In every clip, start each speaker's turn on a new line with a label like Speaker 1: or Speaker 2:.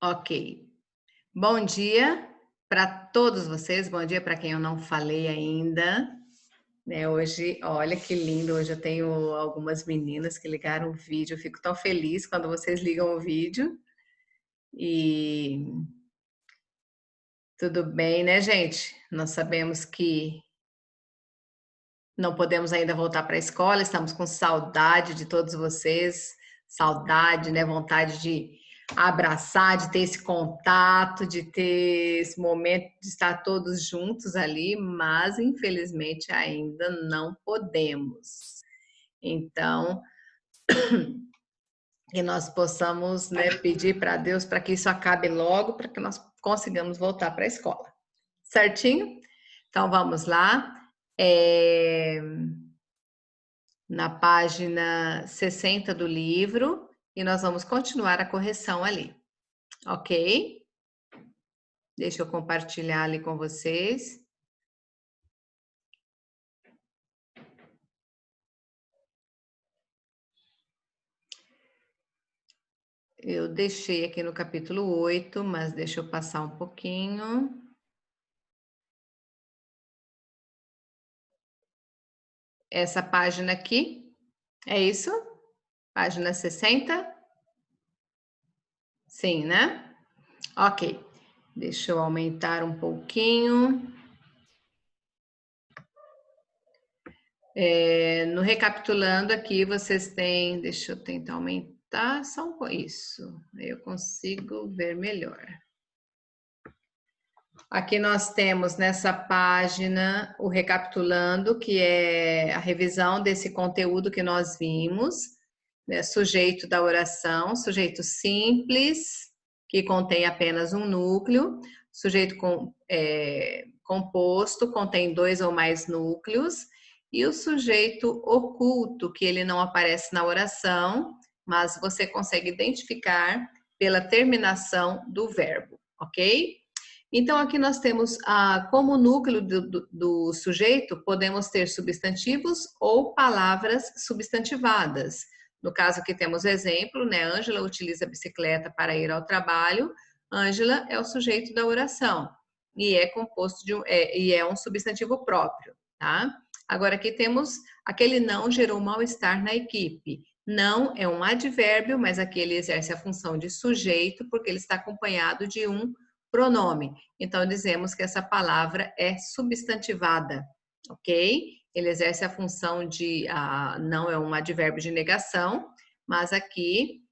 Speaker 1: Ok. Bom dia para todos vocês, bom dia para quem eu não falei ainda, né? Hoje, olha que lindo, hoje eu tenho algumas meninas que ligaram o vídeo, eu fico tão feliz quando vocês ligam o vídeo. E tudo bem, né, gente? Nós sabemos que não podemos ainda voltar para a escola, estamos com saudade de todos vocês, saudade, né, vontade de abraçar, de ter esse contato, de ter esse momento de estar todos juntos ali, mas infelizmente ainda não podemos. Então, que nós possamos, né, pedir para Deus para que isso acabe logo, para que nós consigamos voltar para a escola. Certinho? Então vamos lá. É... Na página 60 do livro e nós vamos continuar a correção ali, ok? Deixa eu compartilhar ali com vocês. Eu deixei aqui no capítulo 8, mas deixa eu passar um pouquinho. Essa página aqui, é isso? Página 60? Sim, né? Ok. Deixa eu aumentar um pouquinho. No recapitulando aqui, vocês têm... Deixa eu tentar aumentar só um pouco. Isso, eu consigo ver melhor. Aqui nós temos nessa página o recapitulando, que é a revisão desse conteúdo que nós vimos, né? Sujeito da oração, sujeito simples, que contém apenas um núcleo, sujeito composto, contém dois ou mais núcleos, e o sujeito oculto, que ele não aparece na oração, mas você consegue identificar pela terminação do verbo, ok? Então, aqui nós temos como núcleo do sujeito, podemos ter substantivos ou palavras substantivadas. No caso aqui temos o exemplo, né? Ângela utiliza a bicicleta para ir ao trabalho. Ângela é o sujeito da oração e é composto e é um substantivo próprio, tá? Agora aqui temos aquele não gerou mal-estar na equipe. Não é um advérbio, mas aqui ele exerce a função de sujeito porque ele está acompanhado de um pronome. Então, dizemos que essa palavra é substantivada, ok? Ele exerce a função de, não é um advérbio de negação, mas aqui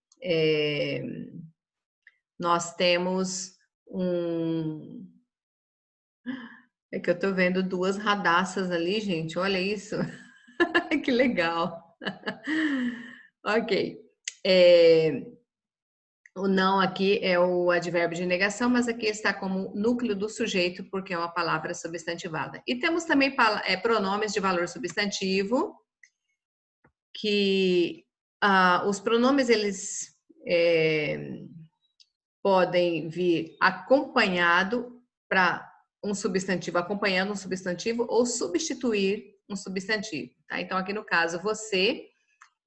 Speaker 1: nós temos É que eu tô vendo duas radaças ali, gente, olha isso. Que legal. Ok. O não aqui é o advérbio de negação, mas aqui está como núcleo do sujeito, porque é uma palavra substantivada. E temos também pronomes de valor substantivo, que os pronomes, eles podem vir acompanhado para um substantivo, acompanhando um substantivo, ou substituir um substantivo, tá? Então, aqui no caso, você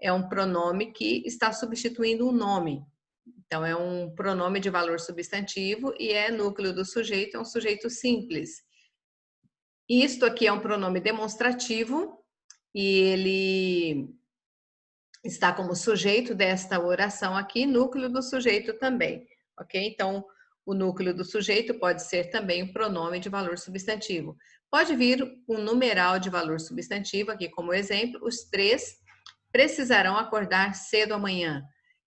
Speaker 1: é um pronome que está substituindo um nome. Então, é um pronome de valor substantivo e é núcleo do sujeito, é um sujeito simples. Isto aqui é um pronome demonstrativo e ele está como sujeito desta oração aqui, núcleo do sujeito também, ok? Então, o núcleo do sujeito pode ser também um pronome de valor substantivo. Pode vir um numeral de valor substantivo, aqui como exemplo, os três precisarão acordar cedo amanhã.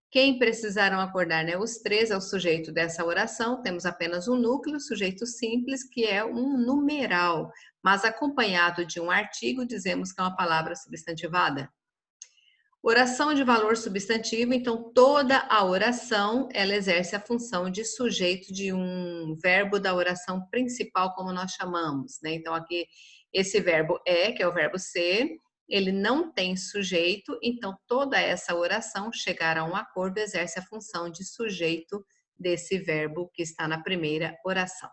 Speaker 1: Quem precisarão acordar, né? Os três é o sujeito dessa oração, temos apenas um núcleo, sujeito simples, que é um numeral, mas acompanhado de um artigo, dizemos que é uma palavra substantivada. Oração de valor substantivo, então toda a oração, ela exerce a função de sujeito de um verbo da oração principal, como nós chamamos, né? Então aqui, esse verbo que é o verbo ser, ele não tem sujeito, então toda essa oração, chegar a um acordo, exerce a função de sujeito desse verbo que está na primeira oração.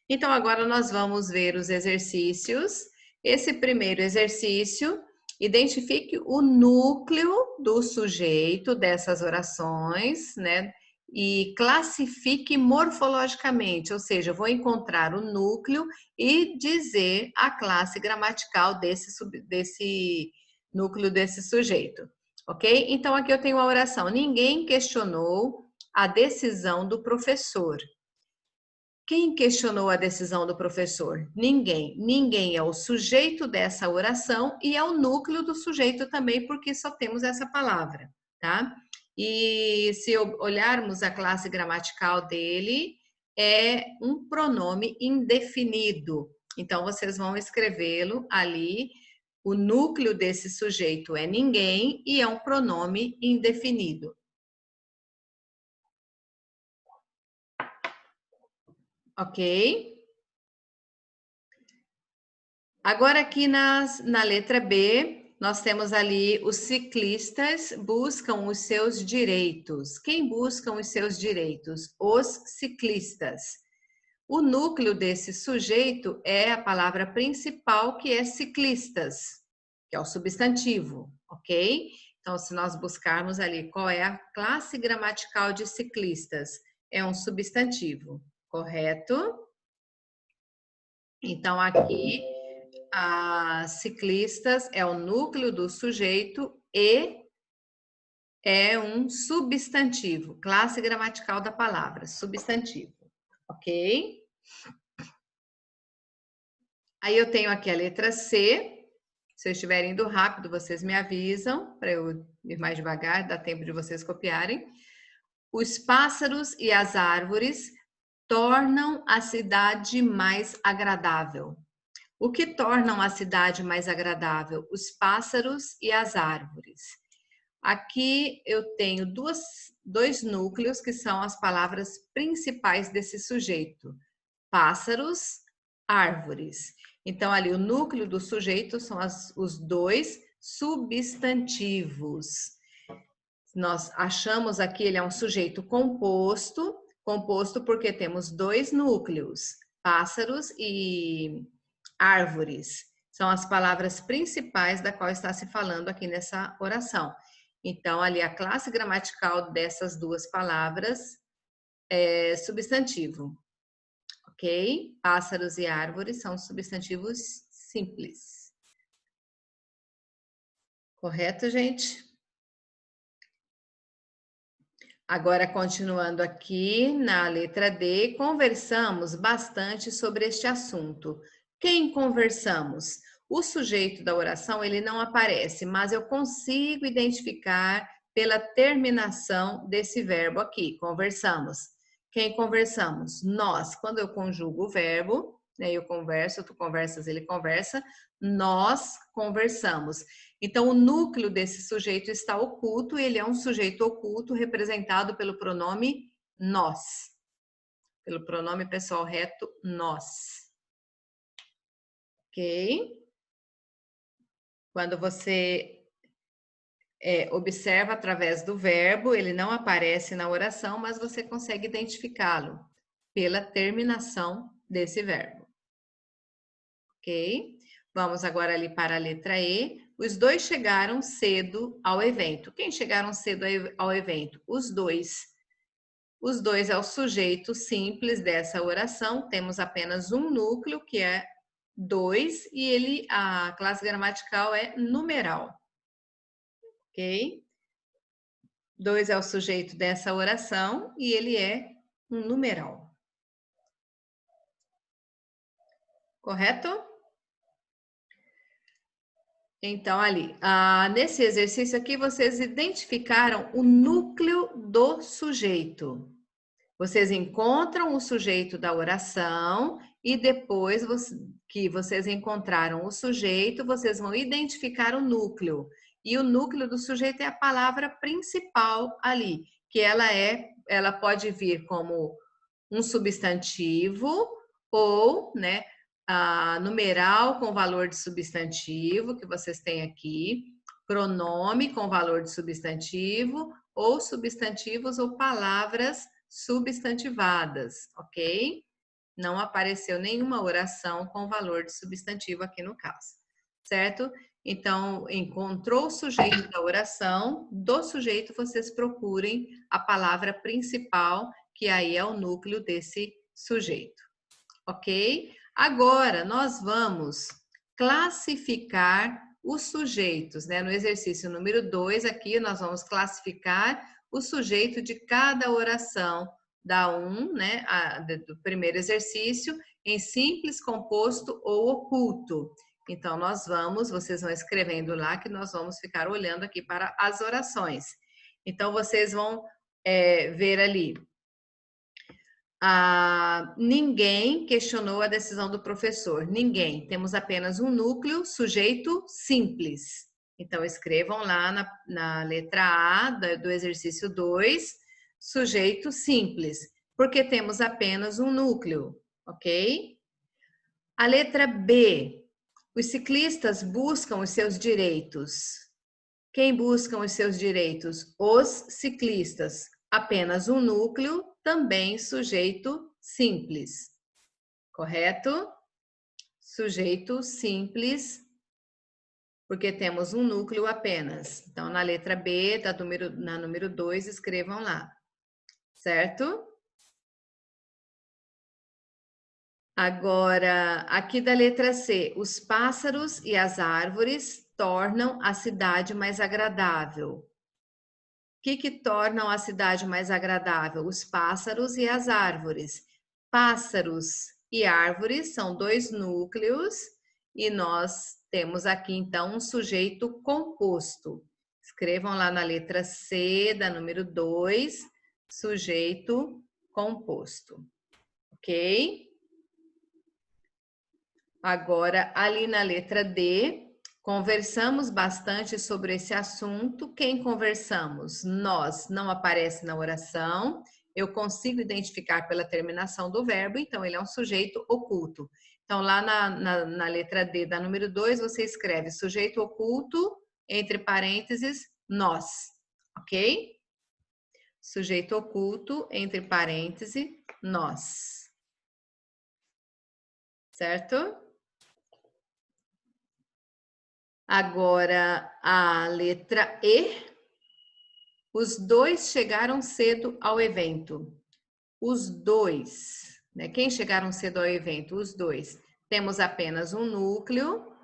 Speaker 1: Então agora nós vamos ver os exercícios. Esse primeiro exercício, identifique o núcleo do sujeito dessas orações, né? e classifique morfologicamente, ou seja, eu vou encontrar o núcleo e dizer a classe gramatical desse núcleo desse sujeito, ok? Então aqui eu tenho a oração: ninguém questionou a decisão do professor. Quem questionou a decisão do professor? Ninguém. Ninguém é o sujeito dessa oração e é o núcleo do sujeito também, porque só temos essa palavra, tá? E se olharmos a classe gramatical dele, é um pronome indefinido. Então, vocês vão escrevê-lo ali. O núcleo desse sujeito é ninguém e é um pronome indefinido. Ok? Agora aqui na letra B, nós temos ali os ciclistas buscam os seus direitos. Quem buscam os seus direitos? Os ciclistas. O núcleo desse sujeito é a palavra principal, que é ciclistas, que é o substantivo, ok? Então, se nós buscarmos ali qual é a classe gramatical de ciclistas, é um substantivo, correto? Então, aqui as ciclistas é o núcleo do sujeito e é um substantivo, classe gramatical da palavra, substantivo, ok? Aí eu tenho aqui a letra C. Se eu estiver indo rápido, vocês me avisam para eu ir mais devagar, dá tempo de vocês copiarem. Os pássaros e as árvores tornam a cidade mais agradável. O que tornam a cidade mais agradável? Os pássaros e as árvores. Aqui eu tenho dois núcleos que são as palavras principais desse sujeito: pássaros, árvores. Então, ali o núcleo do sujeito são os dois substantivos. Nós achamos aqui ele é um sujeito composto porque temos dois núcleos, pássaros e árvores. São as palavras principais da qual está se falando aqui nessa oração. Então, ali a classe gramatical dessas duas palavras é substantivo, ok? Pássaros e árvores são substantivos simples. Correto, gente? Agora, continuando aqui na letra D, conversamos bastante sobre este assunto. Quem conversamos? O sujeito da oração, ele não aparece, mas eu consigo identificar pela terminação desse verbo aqui, conversamos. Quem conversamos? Nós. Quando eu conjugo o verbo, né, eu converso, tu conversas, ele conversa, nós conversamos. Então, o núcleo desse sujeito está oculto e ele é um sujeito oculto representado pelo pronome nós, pelo pronome pessoal reto nós. Ok? Quando você observa através do verbo, ele não aparece na oração, mas você consegue identificá-lo pela terminação desse verbo. Ok? Vamos agora ali para a letra E. Os dois chegaram cedo ao evento. Quem chegaram cedo ao evento? Os dois. Os dois é o sujeito simples dessa oração. Temos apenas um núcleo, que é dois, e a classe gramatical é numeral. Ok? Dois é o sujeito dessa oração e ele é um numeral. Correto? Então, ali, nesse exercício aqui, vocês identificaram o núcleo do sujeito. Vocês encontram o sujeito da oração e depois que vocês encontraram o sujeito, vocês vão identificar o núcleo. E o núcleo do sujeito é a palavra principal ali, que ela pode vir como um substantivo ou, né, numeral com valor de substantivo, que vocês têm aqui, pronome com valor de substantivo, ou substantivos ou palavras substantivadas, ok? Não apareceu nenhuma oração com valor de substantivo aqui no caso, certo? Então, encontrou o sujeito da oração, do sujeito vocês procurem a palavra principal, que aí é o núcleo desse sujeito, ok? Agora, nós vamos classificar os sujeitos, né? No exercício número 2, aqui nós vamos classificar o sujeito de cada oração da 1, né? Do primeiro exercício, em simples, composto ou oculto. Então, vocês vão escrevendo lá que nós vamos ficar olhando aqui para as orações. Então, vocês vão ver ali. Ninguém questionou a decisão do professor. Ninguém. Temos apenas um núcleo, sujeito simples. Então, escrevam lá na letra A do exercício 2, sujeito simples, porque temos apenas um núcleo, ok? A letra B. Os ciclistas buscam os seus direitos. Quem busca os seus direitos? Os ciclistas. Apenas um núcleo, também sujeito simples. Correto? Sujeito simples, porque temos um núcleo apenas. Então, na letra B, na número 2, escrevam lá. Certo? Agora, aqui da letra C, os pássaros e as árvores tornam a cidade mais agradável. O que tornam a cidade mais agradável? Os pássaros e as árvores. Pássaros e árvores são dois núcleos e nós temos aqui então um sujeito composto. Escrevam lá na letra C da número 2, sujeito composto. Ok? Agora, ali na letra D, conversamos bastante sobre esse assunto. Quem conversamos? Nós. Não aparece na oração. Eu consigo identificar pela terminação do verbo, então ele é um sujeito oculto. Então, lá na letra D da número 2, você escreve sujeito oculto, entre parênteses, nós. Ok? Sujeito oculto, entre parênteses, nós. Certo? Agora, a letra E. Os dois chegaram cedo ao evento. Os dois. Né? Quem chegaram cedo ao evento? Os dois. Temos apenas um núcleo,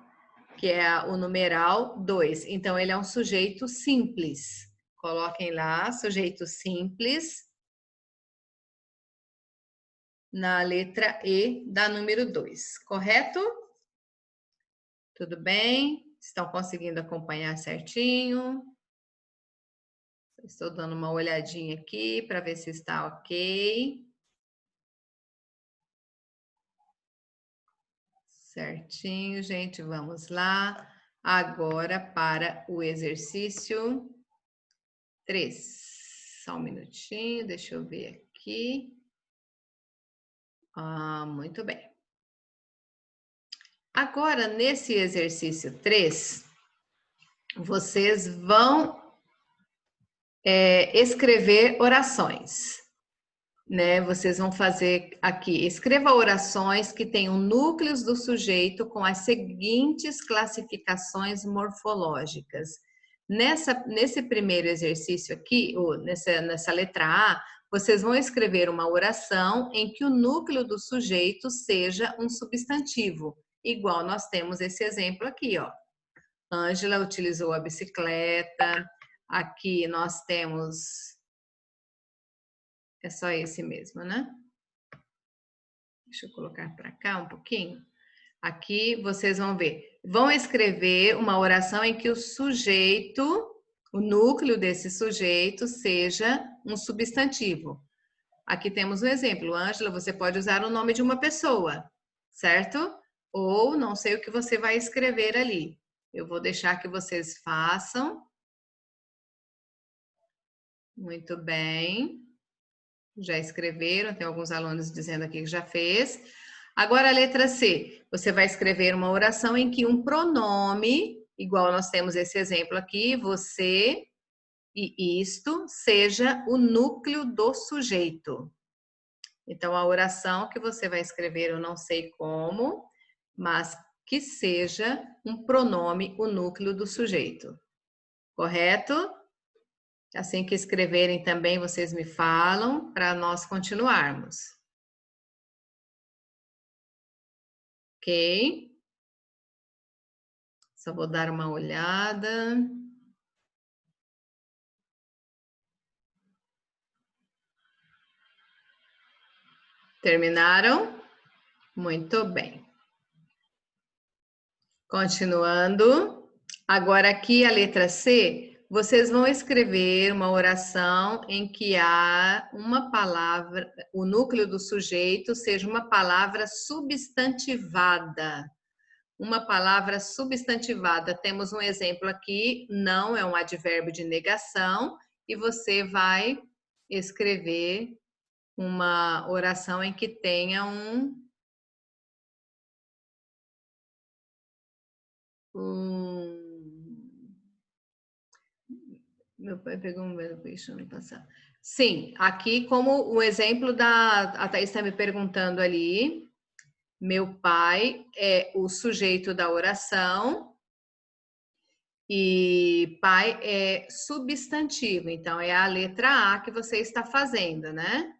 Speaker 1: que é o numeral 2. Então, ele é um sujeito simples. Coloquem lá, sujeito simples, na letra E da número 2. Correto? Tudo bem? Estão conseguindo acompanhar certinho? Estou dando uma olhadinha aqui para ver se está ok. Certinho, gente. Vamos lá. Agora para o exercício 3. Só um minutinho, deixa eu ver aqui. Muito bem. Agora, nesse exercício 3, vocês vão escrever orações. Né? Vocês vão fazer aqui, escreva orações que tenham núcleos do sujeito com as seguintes classificações morfológicas. Nesse primeiro exercício aqui, ou nessa letra A, vocês vão escrever uma oração em que o núcleo do sujeito seja um substantivo, igual nós temos esse exemplo aqui, ó. Ângela utilizou a bicicleta, aqui nós temos... É só esse mesmo, né? Deixa eu colocar para cá um pouquinho. Aqui vocês vão ver. Vão escrever uma oração em que o sujeito, o núcleo desse sujeito, seja um substantivo. Aqui temos um exemplo. Ângela, você pode usar o nome de uma pessoa, certo? Ou não sei o que você vai escrever ali. Eu vou deixar que vocês façam. Muito bem. Já escreveram, tem alguns alunos dizendo aqui que já fez. Agora a letra C, você vai escrever uma oração em que um pronome, igual nós temos esse exemplo aqui, você e isto, seja o núcleo do sujeito. Então a oração que você vai escrever, eu não sei como, mas que seja um pronome o núcleo do sujeito. Correto? Assim que escreverem também, vocês me falam para nós continuarmos. Ok? Só vou dar uma olhada. Terminaram? Muito bem. Continuando. Agora aqui a letra C, vocês vão escrever uma oração em que há uma palavra, o núcleo do sujeito seja uma palavra substantivada. Uma palavra substantivada. Temos um exemplo aqui, não é um advérbio de negação, e você vai escrever uma oração em que tenha Meu pai pegou um belo peixe ano passado. Sim, aqui como o exemplo a Thaís está me perguntando ali, meu pai é o sujeito da oração e pai é substantivo, então é a letra A que você está fazendo, né?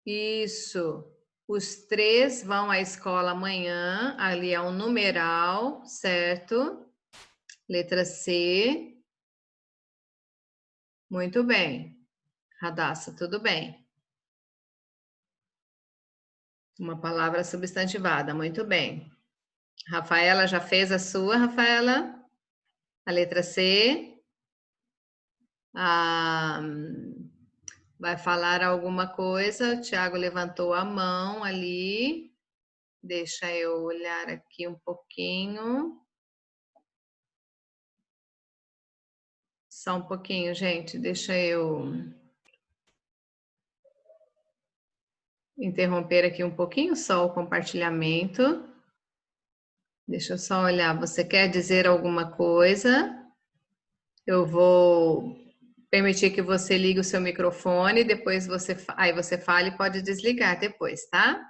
Speaker 1: Isso. Os 3 vão à escola amanhã, ali é um numeral, certo? Letra C. Muito bem. Radassa, tudo bem. Uma palavra substantivada, muito bem. Rafaela já fez a sua, Rafaela? A letra C. Ah, vai falar alguma coisa? O Tiago levantou a mão ali. Deixa eu olhar aqui um pouquinho. Só um pouquinho, gente. Deixa eu interromper aqui um pouquinho só o compartilhamento. Deixa eu só olhar. Você quer dizer alguma coisa? Eu vou permitir que você ligue o seu microfone, depois aí você fala e pode desligar depois, tá?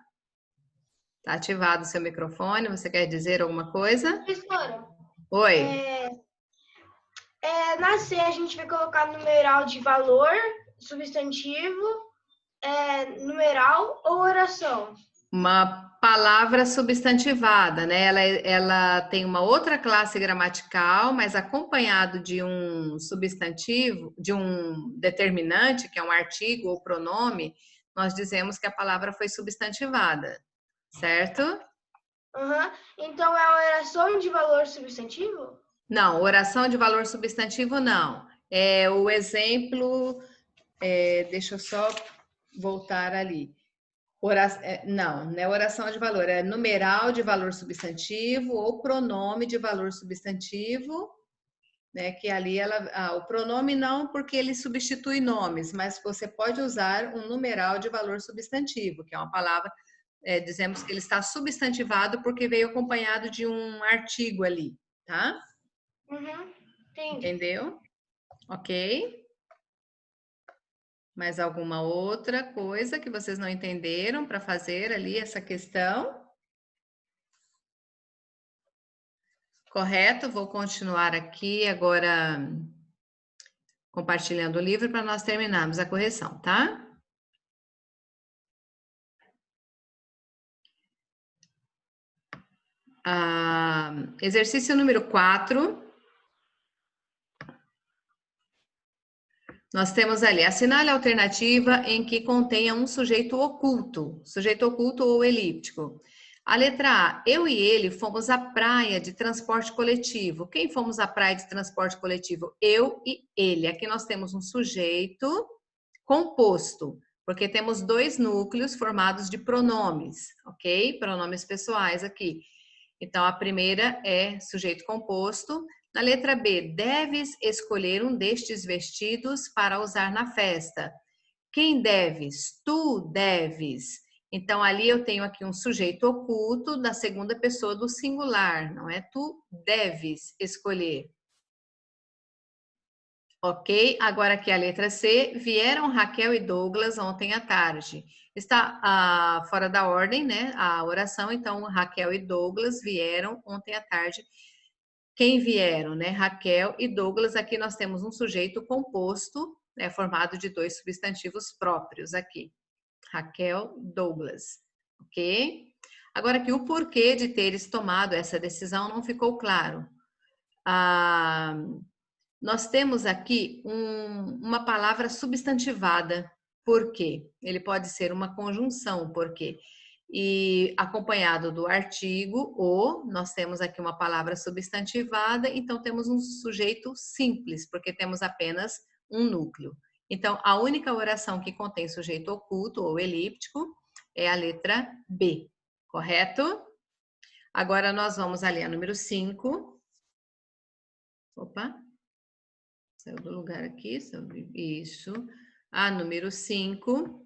Speaker 1: Tá ativado o seu microfone, você quer dizer alguma coisa?
Speaker 2: Professora,
Speaker 1: Oi.
Speaker 2: na C a gente vai colocar numeral de valor, substantivo, numeral ou oração?
Speaker 1: Uma palavra substantivada, né? Ela tem uma outra classe gramatical, mas acompanhado de um substantivo, de um determinante, que é um artigo ou pronome, nós dizemos que a palavra foi substantivada, certo?
Speaker 2: Uhum. Então, é a oração de valor substantivo?
Speaker 1: Não, oração de valor substantivo não. É o exemplo, deixa eu só voltar ali. Não é oração de valor, é numeral de valor substantivo ou pronome de valor substantivo, né? Que ali o pronome não, porque ele substitui nomes, mas você pode usar um numeral de valor substantivo, que é uma palavra, dizemos que ele está substantivado porque veio acompanhado de um artigo ali, tá?
Speaker 2: Uhum. Entendi.
Speaker 1: Entendeu? Ok? Mais alguma outra coisa que vocês não entenderam para fazer ali essa questão? Correto? Vou continuar aqui agora compartilhando o livro para nós terminarmos a correção, tá? Exercício número 4. Nós temos ali, assinale a alternativa em que contenha um sujeito oculto ou elíptico. A letra A, eu e ele fomos à praia de transporte coletivo. Quem fomos à praia de transporte coletivo? Eu e ele. Aqui nós temos um sujeito composto, porque temos 2 núcleos formados de pronomes, ok? Pronomes pessoais aqui. Então, a primeira é sujeito composto. Na letra B, deves escolher um destes vestidos para usar na festa. Quem deves? Tu deves. Então, ali eu tenho aqui um sujeito oculto da segunda pessoa do singular, não é? Tu deves escolher. Ok? Agora aqui a letra C. Vieram Raquel e Douglas ontem à tarde. Está fora da ordem, né? A oração. Então, Raquel e Douglas vieram ontem à tarde. Quem vieram, né? Raquel e Douglas. Aqui nós temos um sujeito composto, né? Formado de dois substantivos próprios aqui. Raquel, Douglas. Ok? Agora aqui o porquê de teres tomado essa decisão não ficou claro. Nós temos aqui uma palavra substantivada. Por quê? Ele pode ser uma conjunção, por quê? E acompanhado do artigo, ou nós temos aqui uma palavra substantivada, então temos um sujeito simples, porque temos apenas um núcleo. Então, a única oração que contém sujeito oculto ou elíptico é a letra B, correto? Agora nós vamos ali a número 5. Opa! Saiu do lugar aqui, isso. A número 5.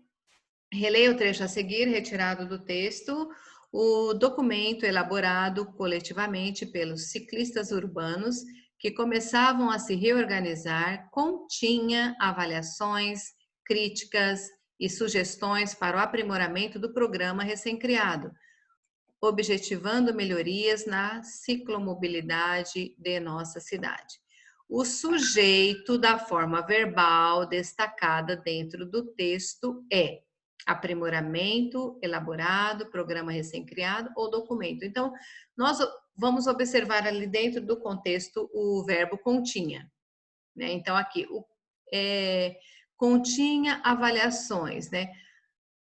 Speaker 1: Releia o trecho a seguir, retirado do texto. O documento elaborado coletivamente pelos ciclistas urbanos que começavam a se reorganizar continha avaliações, críticas e sugestões para o aprimoramento do programa recém-criado, objetivando melhorias na ciclomobilidade de nossa cidade. O sujeito da forma verbal destacada dentro do texto é aprimoramento, elaborado, programa recém-criado ou documento. Então, nós vamos observar ali dentro do contexto o verbo continha, né? Então, aqui, continha avaliações, né?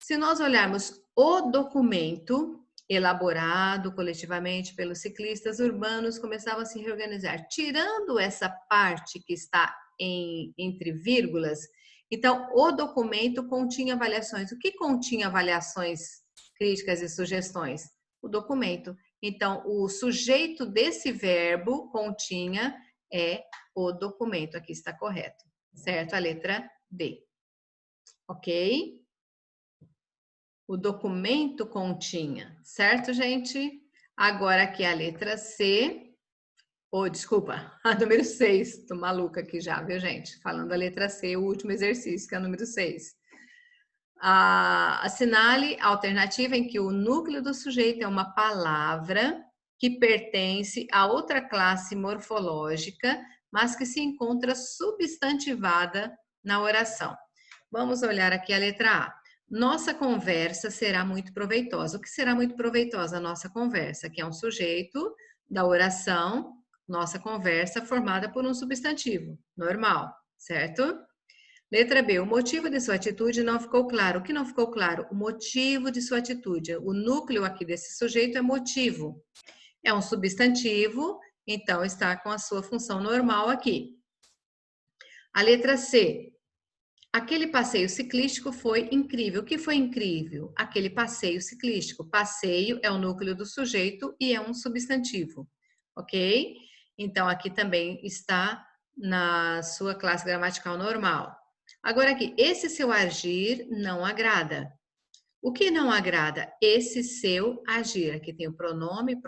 Speaker 1: Se nós olharmos o documento elaborado coletivamente pelos ciclistas urbanos, começavam a se reorganizar, tirando essa parte que está entre vírgulas. Então, o documento continha avaliações. O que continha avaliações, críticas e sugestões? O documento. Então, o sujeito desse verbo continha é o documento. Aqui está correto, certo? A letra D. Ok? O documento continha, certo, gente? Agora aqui a letra C, desculpa, a número 6, tô maluca aqui já, viu, gente? Falando a letra C, o último exercício, que é o número 6. Assinale a alternativa em que o núcleo do sujeito é uma palavra que pertence a outra classe morfológica, mas que se encontra substantivada na oração. Vamos olhar aqui a letra A. Nossa conversa será muito proveitosa. O que será muito proveitosa a nossa conversa? Que é um sujeito da oração, nossa conversa formada por um substantivo, normal, certo? Letra B, o motivo de sua atitude não ficou claro. O que não ficou claro? O motivo de sua atitude. O núcleo aqui desse sujeito é motivo. É um substantivo, então está com a sua função normal aqui. A letra C, aquele passeio ciclístico foi incrível. O que foi incrível? Aquele passeio ciclístico. Passeio é o núcleo do sujeito e é um substantivo, ok? Então, aqui também está na sua classe gramatical normal. Agora aqui, esse seu agir não agrada. O que não agrada? Esse seu agir. Aqui tem o pronome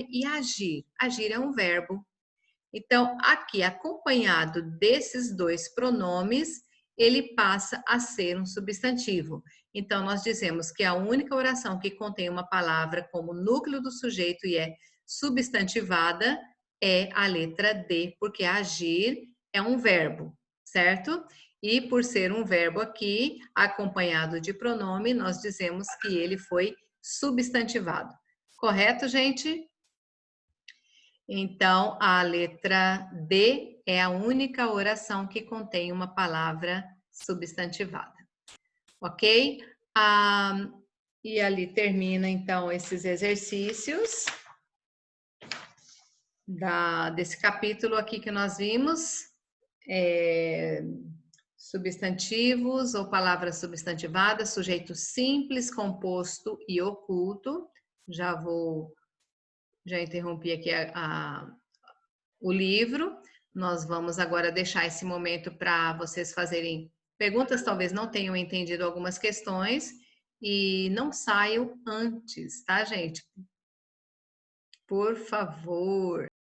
Speaker 1: e agir. Agir é um verbo. Então, aqui, acompanhado desses dois pronomes, ele passa a ser um substantivo. Então, nós dizemos que a única oração que contém uma palavra como núcleo do sujeito e é substantivada é a letra D, porque agir é um verbo, certo? E por ser um verbo aqui, acompanhado de pronome, nós dizemos que ele foi substantivado. Correto, gente? Então, a letra D é a única oração que contém uma palavra substantivada. Ok? E ali termina, então, esses exercícios desse capítulo aqui que nós vimos. Substantivos ou palavras substantivadas, sujeito simples, composto e oculto. Já interrompi aqui o livro. Nós vamos agora deixar esse momento para vocês fazerem perguntas, talvez não tenham entendido algumas questões e não saiam antes, tá, gente? Por favor.